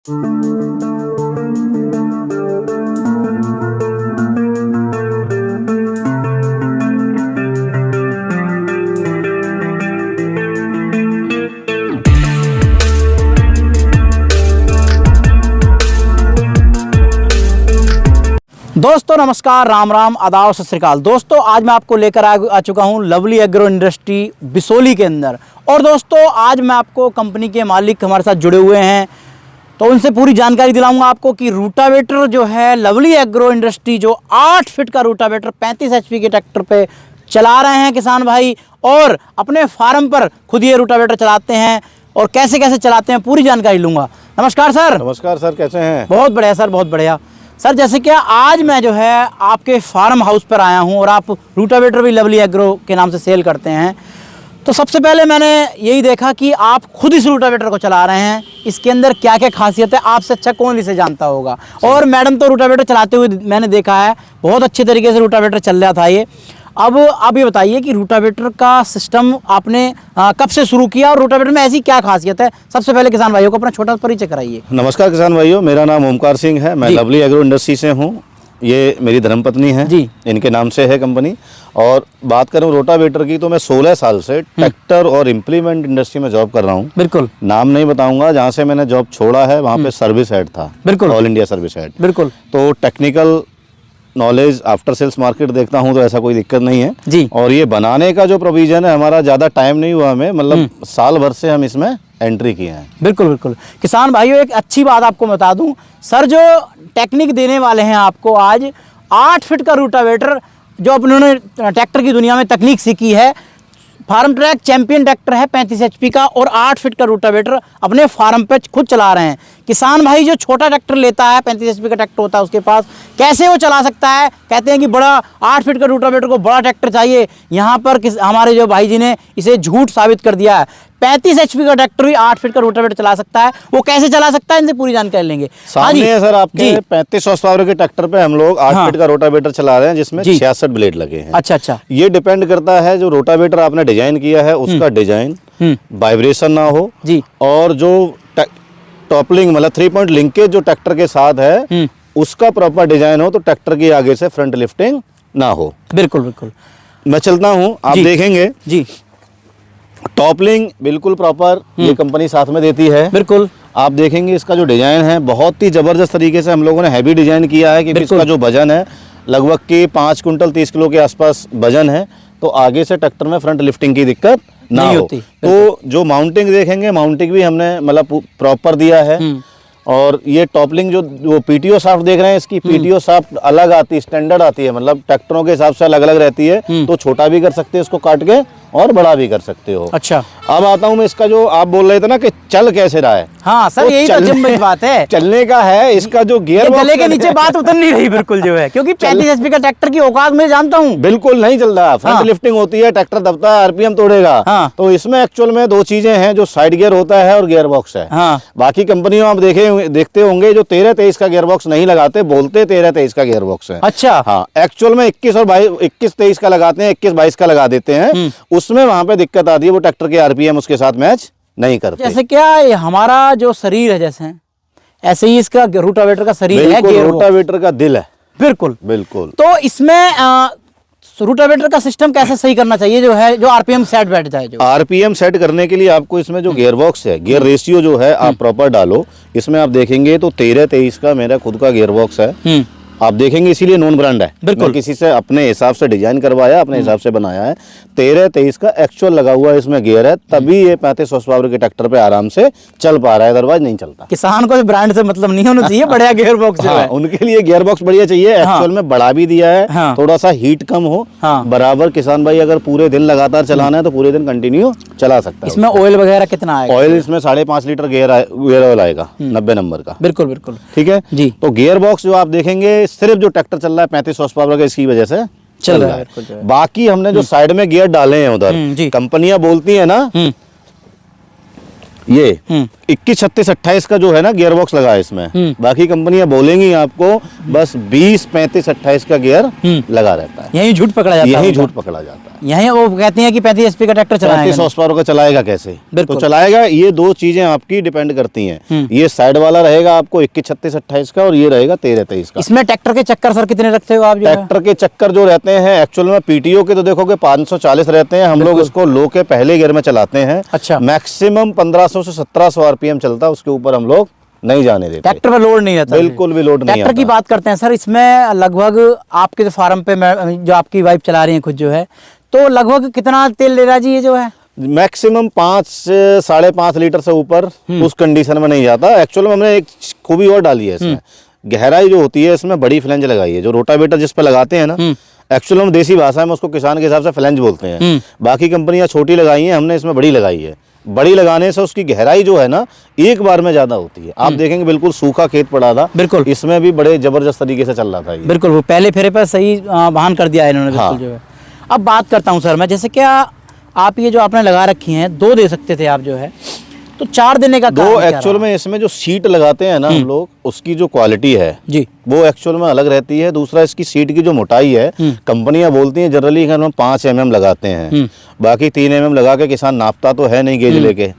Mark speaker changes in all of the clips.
Speaker 1: दोस्तों नमस्कार, राम राम, आदाब, सत श्री अकाल। दोस्तों आज मैं आपको लेकर आ चुका हूं लवली एग्रो इंडस्ट्री बिसोली के अंदर। और दोस्तों आज मैं आपको कंपनी के मालिक हमारे साथ जुड़े हुए हैं, तो उनसे पूरी जानकारी दिलाऊंगा आपको कि रूटावेटर जो है लवली एग्रो इंडस्ट्री जो 8 फीट का रूटावेटर 35 HP के ट्रैक्टर पे चला रहे हैं किसान भाई, और अपने फार्म पर खुद ये रूटावेटर चलाते हैं और कैसे कैसे चलाते हैं पूरी जानकारी लूँगा। नमस्कार सर।
Speaker 2: नमस्कार सर, कैसे हैं?
Speaker 1: बहुत बढ़िया सर, बहुत बढ़िया सर। जैसे कि आज मैं जो है आपके फार्म हाउस पर आया हूं और आप रूटावेटर भी लवली एग्रो के नाम से सेल करते हैं, तो सबसे पहले मैंने यही देखा कि आप खुद इस रूटावेटर को चला रहे हैं। इसके अंदर क्या क्या खासियत है, आपसे अच्छा कौन इसे जानता होगा। और मैडम तो रूटावेटर चलाते हुए मैंने देखा है, बहुत अच्छे तरीके से रूटावेटर चल रहा था ये। अब आप ये बताइए कि रूटावेटर का सिस्टम आपने कब से शुरू किया और रूटावेटर में ऐसी क्या खासियत है। सबसे पहले किसान भाइयों को अपना छोटा परिचय कराइए।
Speaker 2: नमस्कार किसान भाइयों, मेरा नाम ओमकार सिंह है, मैं लवली एग्रो इंडस्ट्री से हूँ। ये मेरी धर्मपत्नी है जी, इनके नाम से है कंपनी। और बात करूँ रोटावेटर की, तो मैं 16 साल से ट्रैक्टर और इम्प्लीमेंट इंडस्ट्री में जॉब कर रहा हूँ।
Speaker 1: बिल्कुल,
Speaker 2: नाम नहीं बताऊंगा, जहाँ से मैंने जॉब छोड़ा है वहाँ पे सर्विस हेड था।
Speaker 1: बिल्कुल,
Speaker 2: ऑल इंडिया सर्विस हेड।
Speaker 1: बिल्कुल।
Speaker 2: तो technical knowledge, after sales market देखता हूँ, तो ऐसा कोई दिक्कत नहीं है
Speaker 1: जी।
Speaker 2: और ये बनाने का जो प्रोविजन है, हमारा ज़्यादा टाइम नहीं हुआ हमें, मतलब साल भर से हम इसमें एंट्री किए हैं।
Speaker 1: बिल्कुल बिल्कुल। किसान भाइयों एक अच्छी बात आपको बता दूं, सर जो टेक्निक देने वाले हैं आपको आज 8 फीट का रूटावेटर जो उन्होंने ट्रैक्टर की दुनिया में तकनीक सीखी है, फार्म ट्रैक चैंपियन ट्रैक्टर है 35 HP का, और 8 फीट का रूटावेटर अपने फार्म पे खुद चला रहे हैं। किसान भाई जो छोटा ट्रैक्टर लेता है, 35 HP का ट्रैक्टर होता है उसके पास, कैसे वो चला सकता है। कहते हैं कि बड़ा 8 फीट का रूटावेटर को बड़ा ट्रैक्टर चाहिए। यहाँ पर हमारे जो भाई जी ने इसे झूठ साबित कर दिया है। 35 HP का ट्रैक्टर भी 8 फीट का रूटावेटर चला सकता है। वो कैसे चला सकता है, इनसे पूरी जानकारी लेंगे।
Speaker 2: सामने है सर आपके 35 हॉर्स पावर के ट्रैक्टर पे हम लोग 8 फीट का रोटावेटर चला रहे हैं, जिसमें 66 ब्लेड लगे हैं।
Speaker 1: अच्छा अच्छा।
Speaker 2: ये डिपेंड करता है जो रोटावेटर आपने डिजाइन किया है उसका डिजाइन, वाइब्रेशन ना हो जी, और जो टॉपलिंग मतलब 3 पॉइंट लिंकेज जो ट्रैक्टर के साथ है उसका प्रॉपर डिजाइन हो, तो ट्रैक्टर की आगे से फ्रंट लिफ्टिंग ना हो। बिल्कुल बिल्कुल। मैं चलता हूँ, आप देखेंगे जी, टॉपलिंग बिल्कुल प्रॉपर ये कंपनी साथ में देती है। बिल्कुल। आप देखेंगे इसका जो डिजाइन है बहुत ही जबरदस्त तरीके से हम लोगों ने हैवी डिजाइन किया है, कि इसका जो वजन है लगभग कि 5 कुंटल 30 किलो के आसपास वजन है, तो आगे से ट्रैक्टर में फ्रंट लिफ्टिंग की दिक्कत ना हो। तो जो माउंटिंग देखेंगे, माउंटिंग भी हमने मतलब प्रॉपर दिया है। और ये टॉपलिंग जो पीटीओ शाफ्ट देख रहे हैं, इसकी पीटीओ शाफ्ट अलग आती है, स्टैंडर्ड आती है, मतलब ट्रैक्टरों के हिसाब से अलग अलग रहती है। तो छोटा भी कर सकते हैं इसको काट के और बड़ा भी कर सकते हो। अच्छा, अब आता हूँ मैं इसका जो आप बोल रहे थे ना कि चल कैसे रहा है। हाँ सर, तो यही तो बात है, चलने का है। इसका जो गियर बॉक्स के नीचे बात उतर नहीं रही बिल्कुल जो है, क्योंकि 35 HP का ट्रैक्टर की औकात मैं जानता हूँ, बिल्कुल नहीं चल रहा। फ्रंट लिफ्टिंग होती है, ट्रैक्टर दबता है, आरपीएम तोड़ेगा। तो इसमें एक्चुअल में 2 चीजें हैं, जो साइड गियर होता है और गियर बॉक्स है। बाकी कंपनियों आप देखते होंगे जो 13-23 का गियर बॉक्स नहीं लगाते, बोलते 13-23 का गियर बॉक्स है। अच्छा, हाँ, एक्चुअल में 21 और 22, 21-23 का लगाते हैं, 21-22 का लगा देते हैं। उसमें वहां पे दिक्कत आती है, वो ट्रैक्टर के आरपीएम उसके साथ मैच नहीं करते। जैसे क्या हमारा जो शरीर है, जैसे ऐसे ही इसका रूटावेटर का शरीर है, रूटावेटर का दिल है। बिल्कुल बिल्कुल। तो इसमें रूटावेटर का सिस्टम कैसे सही करना चाहिए, जो है जो आरपीएम सेट बैठ जाए। जो आरपीएम सेट करने के लिए आपको इसमें जो गियर बॉक्स है, गियर रेशियो जो है आप प्रॉपर डालो। इसमें आप देखेंगे तो 13-23 का मेरा खुद का गियर बॉक्स है, आप देखेंगे, इसीलिए नॉन ब्रांड है। बिल्कुल, किसी से अपने हिसाब से डिजाइन करवाया, अपने हिसाब से बनाया है। 13-23 का एक्चुअल लगा हुआ इसमें गियर है, तभी ये 35 हॉर्स पावर के ट्रैक्टर पे आराम से चल पा रहा है, अदरवाइज नहीं चलता। किसान को ब्रांड से मतलब नहीं होना चाहिए, बढ़िया गियर बॉक्स है उनके लिए गियर बॉक्स बढ़िया चाहिए। एक्चुअल में बड़ा भी दिया है, थोड़ा सा हीट कम हो बराबर। किसान भाई अगर पूरे दिन लगातार चलाना है तो पूरे दिन कंटिन्यू चला सकता है। इसमें ऑयल वगैरह कितना आएगा? ऑयल इसमें 5.5 लीटर गियर ऑयल आएगा, 90 नंबर का। बिल्कुल बिल्कुल, ठीक है जी। तो गियर बॉक्स जो आप देखेंगे, सिर्फ जो ट्रैक्टर चल रहा है 35 हॉर्स पावर का, इसकी वजह से चल रहा है। बाकी हमने जो साइड में गियर डाले हैं उधर, कंपनियां बोलती है ना, ये 21, 36, 28 का जो है ना गियर बॉक्स लगा है इसमें। बाकी कंपनियां बोलेंगी आपको बस 20, 35, 28 का गियर लगा रहता है।
Speaker 1: यही झूठ पकड़ा जाता है,
Speaker 2: यही झूठ पकड़ा जाता है।
Speaker 1: यही वो कहते हैं कि 35 HP का ट्रैक्टर चलाएगा,
Speaker 2: 35 हॉर्स पावर का चलाएगा कैसे? तो चलाएगा, ये दो चीजें आपकी डिपेंड करती हैं। ये साइड वाला रहेगा आपको 21, 36, 28 का, और ये रहेगा 13, 23 का।
Speaker 1: इसमें ट्रैक्टर के चक्कर सर कितने रखते हो आप?
Speaker 2: ट्रैक्टर के चक्कर जो रहते हैं एक्चुअल में पीटीओ के तो देखोगे 540 रहते हैं। हम लोग इसको लो के पहले गियर में चलाते हैं।
Speaker 1: अच्छा।
Speaker 2: मैक्सिमम 1500 से 1700 आरपीएम चलता है, उसके ऊपर हम लोग नहीं जाने देते।
Speaker 1: ट्रैक्टर पे लोड नहीं रहता,
Speaker 2: बिल्कुल भी लोड नहीं।
Speaker 1: ट्रैक्टर की बात करते हैं सर, इसमें लगभग आपके जो फार्म पे जो आपकी वाइफ चला रही है खुद जो है, तो लगभग कितना तेल ले रहा है जी ये जो है?
Speaker 2: मैक्सिमम 5 से 5.5 लीटर से ऊपर उस कंडीशन में नहीं जाता। एक्चुअल में हमने एक खूबी और डाली है इसमें, गहराई जो होती है इसमें बड़ी फ्लेंज लगाई है। जो रोटावेटर जिस पे लगाते हैं ना, एक्चुअल में देसी भाषा में उसको किसान के हिसाब से फ्लेंज बोलते हैं। बाकी कंपनियां छोटी लगाई हैं, हमने इसमें बड़ी लगाई है। बड़ी लगाने से उसकी गहराई जो है ना एक बार में ज्यादा होती है। आप देखेंगे बिल्कुल सूखा खेत पड़ा था,
Speaker 1: बिल्कुल
Speaker 2: इसमें भी बड़े जबरदस्त तरीके से चल रहा था ये।
Speaker 1: बिल्कुल, वो पहले फेरे पर सही बहान कर दिया है इन्होंने। बिल्कुल जो है। अब बात करता हूँ सर मैं, जैसे क्या आप ये जो आपने लगा रखी हैं 2 दे सकते थे आप जो है, तो 4 देने का
Speaker 2: 2 एक्चुअल में इसमें जो सीट लगाते हैं ना हम लोग, उसकी जो क्वालिटी है
Speaker 1: जी
Speaker 2: वो एक्चुअल में अलग रहती है। दूसरा इसकी सीट की जो मोटाई है, कंपनियां बोलती हैं जनरली हम 5 mm लगाते हैं, बाकी 3 mm लगा के किसान नापता तो है नहीं गेज लेके।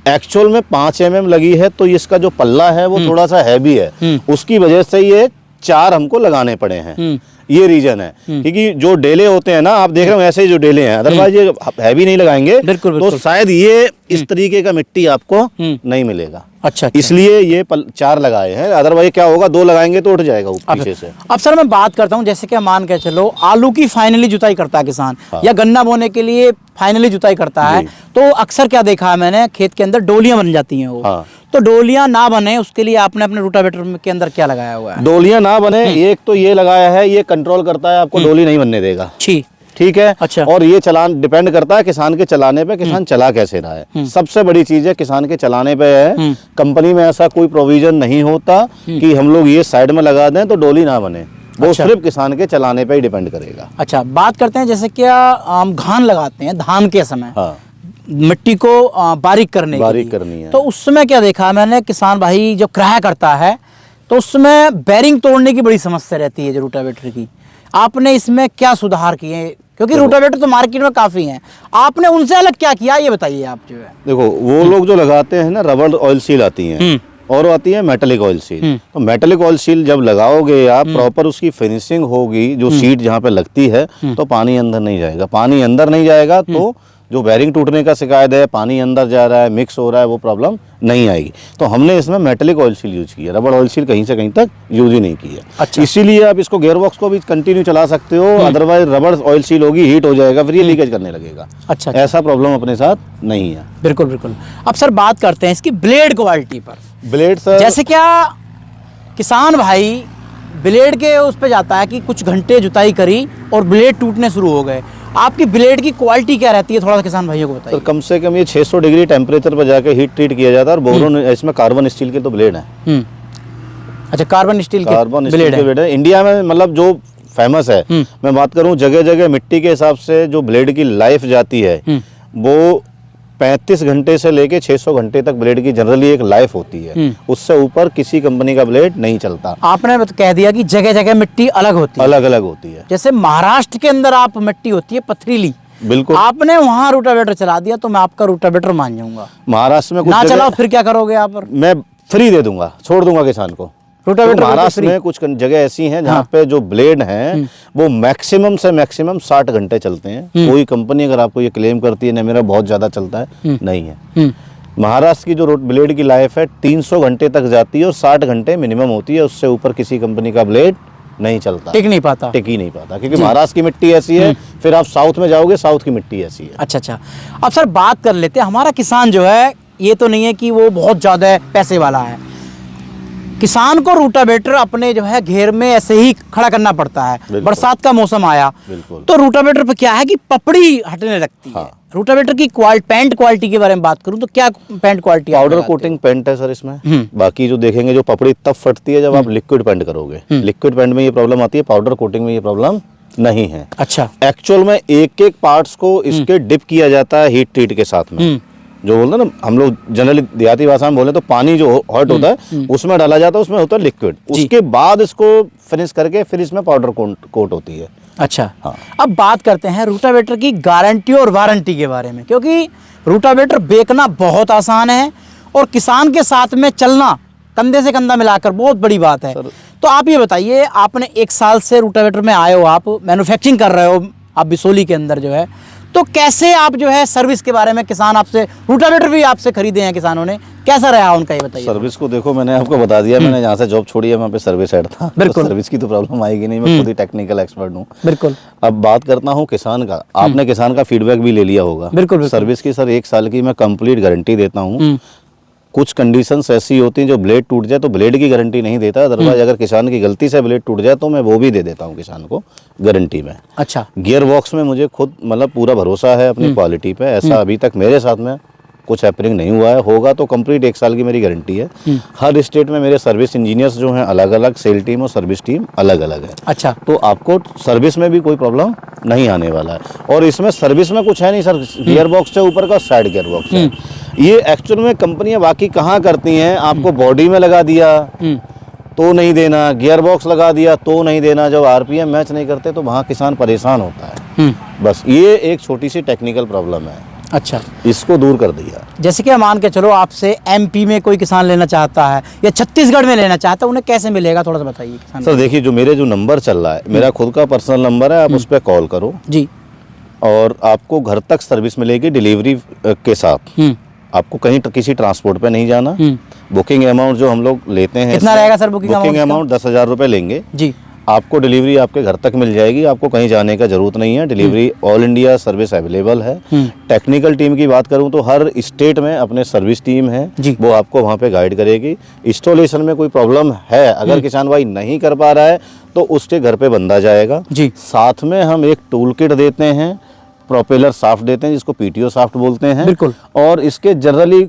Speaker 2: एक्चुअल में 5 mm लगी है, तो इसका जो पल्ला है वो थोड़ा सा हैवी है, उसकी वजह से ये 4 हमको लगाने पड़े हैं। ये रीजन है, क्योंकि जो डेले होते हैं ना, आप देख रहे हो ऐसे ही जो डेले हैं, अदरवाइज ये हैवी नहीं लगाएंगे तो शायद ये इस तरीके का मिट्टी आपको नहीं मिलेगा। अच्छा। इसलिए ये 4 लगाए हैं, अदरवाइज क्या होगा 2 लगाएंगे तो उठ जाएगा पीछे से।
Speaker 1: अब सर मैं बात करता हूँ, जैसे कि मान के चलो आलू की फाइनली जुताई करता है किसान, या गन्ना बोने के लिए फाइनली जुताई करता है, तो अक्सर क्या देखा है मैंने, खेत के अंदर डोलियां बन जाती हैं वो। तो डोलियां ना बने उसके लिए आपने अपने रोटावेटर के अंदर क्या लगाया हुआ है?
Speaker 2: डोलियां ना बने, एक तो ये लगाया है, ये कंट्रोल करता है, आपको डोली नहीं बनने देगा। ठीक है। अच्छा। और ये चलान डिपेंड करता है किसान के चलाने पे, किसान चला कैसे रहा है। सबसे बड़ी चीज है किसान के चलाने पे है। कंपनी में ऐसा कोई प्रोविजन नहीं होता कि हम लोग ये साइड में लगा दें तो डोली ना बने, वो सिर्फ किसान के चलाने पे ही डिपेंड करेगा।
Speaker 1: अच्छा, बात करते हैं जैसे क्या हम घान लगाते हैं धान के समय, मिट्टी को बारीक करनी है, तो उस समय क्या देखा मैंने, किसान भाई जो क्रय करता है तो उसमें बेरिंग तोड़ने की बड़ी समस्या रहती है जो रोटावेटर की। आपने इसमें क्या सुधार किए? क्योंकि रोटावेटर तो मार्केट में काफी हैं, आपने उनसे अलग क्या किया ये बताइए आप जो है।
Speaker 2: देखो वो लोग जो लगाते हैं ना, रबड़ ऑयल सील आती हैं और आती है मेटेलिक ऑयल सील। तो मेटेलिक ऑयल सील जब लगाओगे आप, प्रॉपर उसकी फिनिशिंग होगी, जो सीट जहाँ पे लगती है, तो पानी अंदर नहीं जाएगा। पानी अंदर नहीं जाएगा तो जो बेरिंग टूटने का शिकायत है, पानी अंदर जा रहा है, मिक्स हो रहा है, वो प्रॉब्लम नहीं आएगी। तो हमने इसमें मेटेलिक ऑयल सील यूज किया, रबड़ ऑयल सील कहीं से कहीं तक यूज ही नहीं किया। अच्छा। इसीलिए आप इसको गियर बॉक्स को भी कंटिन्यू चला सकते हो, अदरवाइज रबड़ ऑयल सील होगी, हीट हो जाएगा, फिर ये लीकेज करने लगेगा। अच्छा। ऐसा प्रॉब्लम अपने साथ नहीं है। बिल्कुल बिल्कुल।
Speaker 1: अब सर बात करते हैं इसकी ब्लेड क्वालिटी पर।
Speaker 2: ब्लेड सर,
Speaker 1: जैसे क्या किसान भाई ब्लेड के उस पे जाता है कि कुछ घंटे जुताई करी और ब्लेड टूटने शुरू हो गए, आपकी ब्लेड की क्वालिटी क्या रहती है, थोड़ा सा किसान भाइयों को बताइए।
Speaker 2: तो कम से कम ये 600 डिग्री टेम्परेचर पर जाकर हीट ट्रीट किया जाता है, और बोरोन इसमें कार्बन स्टील के तो ब्लेड है।
Speaker 1: अच्छा, कार्बन स्टील के ब्लेड है
Speaker 2: इंडिया में, मतलब जो फेमस है। मैं बात करूं जगह जगह मिट्टी के हिसाब से जो ब्लेड की लाइफ जाती है, वो 35 घंटे से लेके 600 घंटे तक ब्लेड की जनरली एक लाइफ होती है। उससे ऊपर किसी कंपनी का ब्लेड नहीं चलता।
Speaker 1: आपने कह दिया कि जगह जगह मिट्टी अलग होती है,
Speaker 2: अलग अलग होती है।
Speaker 1: जैसे महाराष्ट्र के अंदर आप मिट्टी होती है पथरीली,
Speaker 2: बिल्कुल, आपने
Speaker 1: वहाँ रोटावेटर चला दिया तो मैं आपका रोटावेटर मान जाऊंगा।
Speaker 2: महाराष्ट्र में कुछ
Speaker 1: ना चलाओ फिर क्या करोगे आप?
Speaker 2: मैं फ्री दे दूंगा, छोड़ दूंगा किसान को। रोटावेटर महाराष्ट्र में कुछ जगह ऐसी हैं जहाँ पे जो ब्लेड हैं वो मैक्सिमम से मैक्सिमम 60 घंटे चलते हैं। कोई कंपनी अगर आपको ये क्लेम करती है ना मेरा बहुत ज्यादा चलता है, नहीं है। महाराष्ट्र की जो ब्लेड की लाइफ है 300 घंटे तक जाती है और 60 घंटे मिनिमम होती है, उससे ऊपर किसी कंपनी का ब्लेड नहीं चलता, टिक ही नहीं पाता, क्योंकि महाराष्ट्र की मिट्टी ऐसी है। फिर आप साउथ में जाओगे, साउथ की मिट्टी ऐसी है।
Speaker 1: अच्छा। अब सर बात कर लेते हैं, हमारा किसान जो है ये तो नहीं है कि वो बहुत ज्यादा पैसे वाला है, किसान को रोटावेटर अपने जो है घेर में ऐसे ही खड़ा करना पड़ता है। बरसात का मौसम आया तो रोटावेटर पे क्या है कि पपड़ी हटने लगती है। रोटावेटर की पेंट क्वालिटी के बारे में बात करूं तो क्या paint quality?
Speaker 2: Powder coating paint है सर इसमें। बाकी जो देखेंगे जो पपड़ी तब फटती है जब आप लिक्विड पेंट करोगे। लिक्विड पेंट में ये प्रॉब्लम आती है, पाउडर कोटिंग में ये प्रॉब्लम नहीं है। अच्छा। एक्चुअल में एक एक पार्ट्स को इसके डिप किया जाता है हीट ट्रीट के साथ में, जो बोलते हैं ना हम लोग जनरली देहाती भाषा में बोले तो पानी जो हॉट होता है उसमें डाला जाता है, उसमें होता है लिक्विड, उसके बाद इसको फिनिश करके फिर इसमें पाउडर कोट होती है।
Speaker 1: अच्छा
Speaker 2: हाँ।
Speaker 1: अब बात करते हैं रूटावेटर की गारंटी और वारंटी के बारे में, क्योंकि रूटावेटर बेचना बहुत आसान है और किसान के साथ में चलना कंधे से कंधा मिलाकर बहुत बड़ी बात है। तो आप ये बताइए, आपने 1 साल से रूटावेटर में आए हो, आप मैन्युफैक्चरिंग कर रहे हो आप बिसोली के अंदर जो है, तो कैसे आप जो है सर्विस के बारे में, किसान आपसे रूटावेटर भी आपसे खरीदे हैं किसानों ने, कैसा रहा उनका ये बताइए।
Speaker 2: सर्विस को देखो, मैंने आपको बता दिया, मैंने जहाँ से जॉब छोड़ी है वहाँ पे सर्विस हेड था,
Speaker 1: बिल्कुल।
Speaker 2: तो सर्विस की तो प्रॉब्लम आएगी नहीं, मैं खुद ही टेक्निकल एक्सपर्ट हूँ।
Speaker 1: बिल्कुल।
Speaker 2: अब बात करता हूँ किसान का, आपने किसान का फीडबैक भी ले लिया होगा।
Speaker 1: बिल्कुल।
Speaker 2: सर्विस की सर 1 साल की मैं कंप्लीट गारंटी देता हूँ। कुछ कंडीशंस ऐसी होती हैं जो ब्लेड टूट जाए तो ब्लेड की गारंटी नहीं देता, अदरवाइज अगर किसान की गलती से ब्लेड टूट जाए तो मैं वो भी दे देता हूँ किसान को गारंटी में।
Speaker 1: अच्छा।
Speaker 2: गियर बॉक्स में मुझे खुद मतलब पूरा भरोसा है अपनी क्वालिटी पे, ऐसा अभी तक मेरे साथ में कुछ हैपनिंग नहीं हुआ है, होगा तो कंप्लीट 1 साल की मेरी गारंटी है। हर स्टेट में मेरे सर्विस इंजीनियर्स जो हैं अलग अलग, सेल टीम और सर्विस टीम अलग अलग है।
Speaker 1: अच्छा।
Speaker 2: तो आपको सर्विस में भी कोई प्रॉब्लम नहीं आने वाला है। और इसमें सर्विस में कुछ है नहीं सर, गियर बॉक्स है ऊपर का, साइड गियर बॉक्स है। ये एक्चुअल में कंपनियां बाकी कहाँ करती हैं, आपको बॉडी में लगा दिया तो नहीं देना, गियर बॉक्स लगा दिया तो नहीं देना, जब आरपीएम मैच नहीं करते तो वहाँ किसान परेशान होता है। बस ये एक छोटी सी टेक्निकल प्रॉब्लम है।
Speaker 1: अच्छा,
Speaker 2: इसको दूर कर दिया।
Speaker 1: जैसे कि मान के चलो आपसे एमपी में कोई किसान लेना चाहता है या छत्तीसगढ़ में लेना चाहता है, उन्हें कैसे मिलेगा, थोड़ा सा बताइए किसान।
Speaker 2: सर देखिए, जो मेरे जो नंबर चल रहा है, मेरा खुद का पर्सनल नंबर है, आप उस पर कॉल करो
Speaker 1: जी,
Speaker 2: और आपको घर तक सर्विस मिलेगी डिलीवरी के साथ। आपको कहीं किसी ट्रांसपोर्ट पे नहीं जाना। बुकिंग अमाउंट जो हम लोग लेते हैं,
Speaker 1: कितना रहेगा सर बुकिंग
Speaker 2: अमाउंट 10,000 रुपये लेंगे जी। आपको डिलीवरी आपके घर तक मिल जाएगी, आपको कहीं जाने का जरूरत नहीं है। Delivery all India service available है। टेक्निकल टीम की बात करूं तो हर स्टेट में अपने सर्विस टीम है, वो आपको वहां पे गाइड करेगी। इंस्टॉलेशन में कोई प्रॉब्लम है, अगर किसान भाई नहीं कर पा रहा है तो उसके घर पे बंदा जाएगा जी। साथ में हम एक टूल किट देते हैं, प्रोपेलर साफ्ट देते हैं जिसको पीटीओ साफ्ट बोलते हैं। बिल्कुल। और इसके जनरली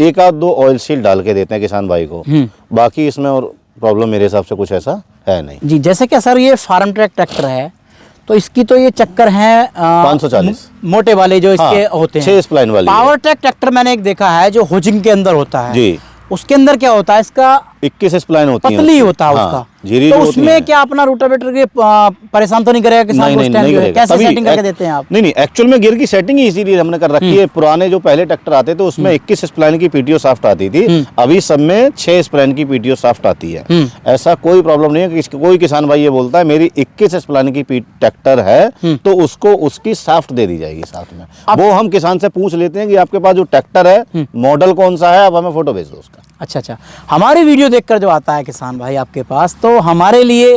Speaker 2: 1 आध 2 ऑयल सील डाल के देते हैं किसान भाई को। बाकी इसमें और प्रॉब्लम मेरे हिसाब से कुछ ऐसा है नहीं जी।
Speaker 1: जैसे कि सर ये फार्म ट्रैक ट्रैक्टर है, तो इसकी तो ये चक्कर है
Speaker 2: 540
Speaker 1: मोटे वाले जो इसके होते हैं,
Speaker 2: 6 स्प्लाइन वाली।
Speaker 1: पावर ट्रैक ट्रैक्टर मैंने एक देखा है जो होजिंग के अंदर होता है जी, उसके अंदर क्या होता है, इसका
Speaker 2: 21 स्प्लाइन होती है,
Speaker 1: पतली होता है उसका। तो उसमें क्या अपना रूटावेटर के परेशान तो नहीं करेगा किसान को? कैसे सेटिंग करके देते हैं आप?
Speaker 2: नहीं, एक्चुअल में गियर की सेटिंग ही इसीलिए हमने कर रखी है। पुराने जो पहले ट्रैक्टर आते थे उसमें 21 स्प्लाइन की पीटीओ साफ्ट आती थी, अभी सब में 6 स्प्लाइन की पीटीओ साफ्ट आती है। ऐसा कोई प्रॉब्लम नहीं है कि कोई किसान भाई ये बोलता है मेरी 21 स्प्लाइन की ट्रैक्टर है तो उसको उसकी साफ्ट दे दी जाएगी साथ में। वो हम किसान से पूछ लेते हैं कि आपके पास जो ट्रैक्टर है मॉडल कौन सा है, आप हमें फोटो भेज दो उसका।
Speaker 1: अच्छा, हमारी वीडियो देखकर जो आता है किसान भाई आपके पास, तो हमारे लिए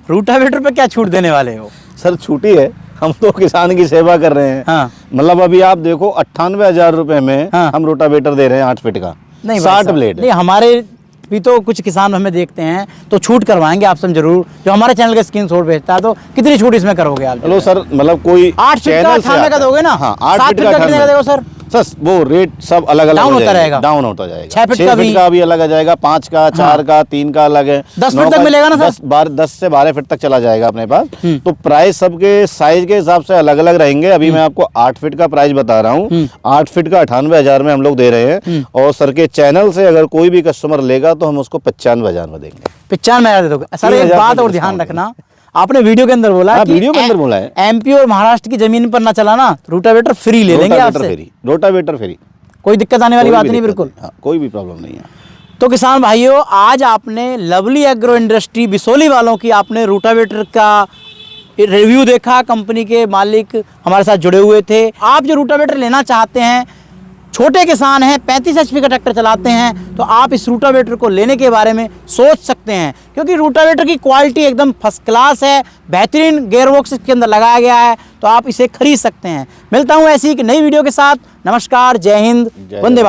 Speaker 1: रूटावेटर पे क्या छूट देने वाले हो?
Speaker 2: सर छूटी है, हम तो किसान की सेवा कर रहे हैं। हाँ। मतलब अभी आप देखो 98,000 रुपए में हम रोटावेटर दे रहे हैं 8 फीट का, 60 ब्लेड।
Speaker 1: नहीं, हमारे भी तो कुछ किसान हमें देखते हैं तो छूट करवाएंगे आपसे जरूर। जो हमारे चैनल का स्क्रीनशॉट भेजता है, तो कितनी छूट इसमें करोगे आप?
Speaker 2: चलो सर, मतलब कोई
Speaker 1: 8 फीट का 98 का दोगे ना?
Speaker 2: हाँ, 8 फीट का कितने का दोगे सर? वो रेट सब अलग अलग
Speaker 1: डाउन होता रहेगा,
Speaker 2: डाउन होता जाएगा।
Speaker 1: 6 फीट
Speaker 2: का भी अलग आ जाएगा, 5 का, 4 का, 3 का अलग है।
Speaker 1: 10 फीट तक मिलेगा ना सर?
Speaker 2: 10 से 12 फीट तक चला जाएगा अपने पास। तो प्राइस सबके साइज के हिसाब से अलग अलग रहेंगे। अभी मैं आपको 8 फीट का प्राइस बता रहा हूँ। 8 फीट का 98,000 में हम लोग दे रहे हैं, और सर के चैनल से अगर कोई भी कस्टमर लेगा तो हम उसको 95,000 में देंगे।
Speaker 1: 95,000 दे दोगे सर? एक बात और ध्यान रखना, आपने वीडियो के अंदर बोला कि
Speaker 2: वीडियो के अंदर बोला है
Speaker 1: एमपी और महाराष्ट्र की जमीन पर ना चलाना, रूटावेटर फ्री ले लेंगे आपसे।
Speaker 2: रोटावेटर फ्री,
Speaker 1: कोई दिक्कत आने वाली बात नहीं, बिल्कुल
Speaker 2: कोई भी प्रॉब्लम नहीं है।
Speaker 1: तो किसान भाइयों, आज आपने लवली एग्रो इंडस्ट्री बिसोली वालों की आपने रूटावेटर का रिव्यू देखा। कंपनी के मालिक हमारे साथ जुड़े हुए थे। आप जो रूटावेटर लेना चाहते हैं, छोटे किसान हैं, 35 HP का ट्रैक्टर चलाते हैं, तो आप इस रूटावेटर को लेने के बारे में सोच सकते हैं, क्योंकि रूटावेटर की क्वालिटी एकदम फर्स्ट क्लास है, बेहतरीन गियरबॉक्स इसके अंदर लगाया गया है, तो आप इसे खरीद सकते हैं। मिलता हूं ऐसी एक नई वीडियो के साथ। नमस्कार, जय हिंद, वंदे मातरम।